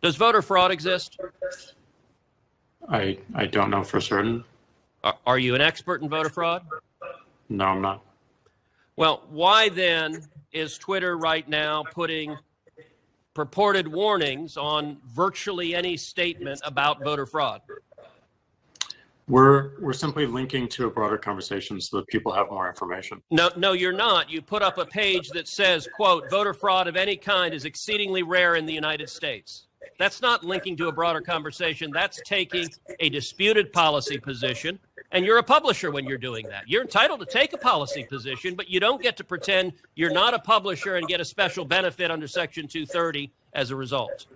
Does voter fraud exist? I don't know for certain. Are you an expert in voter fraud? No, I'm not. Well, why then is Twitter right now putting purported warnings on virtually any statement about voter fraud? We're simply linking to a broader conversation so that people have more information. No, you're not. You put up a page that says, quote, voter fraud of any kind is exceedingly rare in the United States. That's not linking to a broader conversation. That's taking a disputed policy position. And you're a publisher when you're doing that. You're entitled to take a policy position, but you don't get to pretend you're not a publisher and get a special benefit under Section 230 as a result.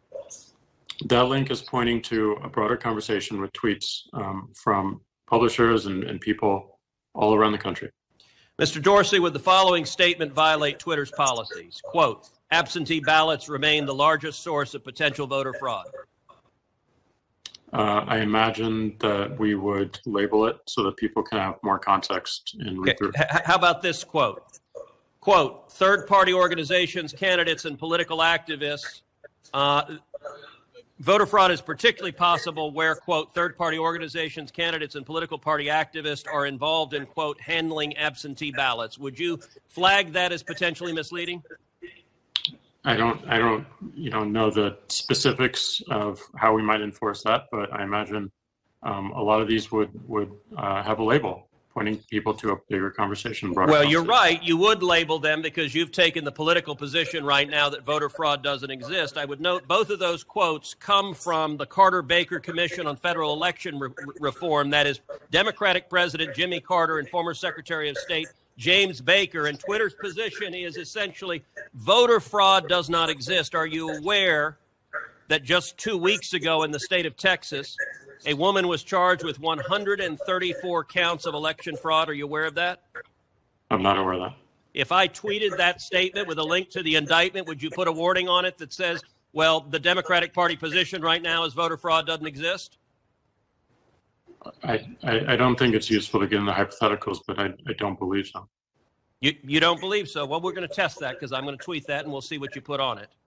That link is pointing to a broader conversation with tweets from publishers and people all around the country. Mr. Dorsey, would the following statement violate Twitter's policies? Quote, absentee ballots remain the largest source of potential voter fraud. I imagine that we would label it so that people can have more context in read through. How about this quote? Quote, third-party organizations, candidates, and political activists. Voter fraud is particularly possible where, quote, third-party organizations, candidates, and political party activists are involved in, quote, handling absentee ballots. Would you flag that as potentially misleading? I don't know the specifics of how we might enforce that, but I imagine a lot of these would have a label pointing people to a bigger conversation. Well, you're right. You would label them because you've taken the political position right now that voter fraud doesn't exist. I would note both of those quotes come from the Carter-Baker Commission on Federal Election Reform. That is Democratic President Jimmy Carter and former Secretary of State James Baker. And Twitter's position is essentially voter fraud does not exist. Are you aware that just 2 weeks ago in the state of Texas, a woman was charged with 134 counts of election fraud? Are you aware of that? I'm not aware of that. If I tweeted that statement with a link to the indictment, would you put a warning on it that says, well, the Democratic Party position right now is voter fraud doesn't exist? I don't think it's useful to get into hypotheticals, but I don't believe so. You don't believe so? Well, we're going to test that because I'm going to tweet that and we'll see what you put on it.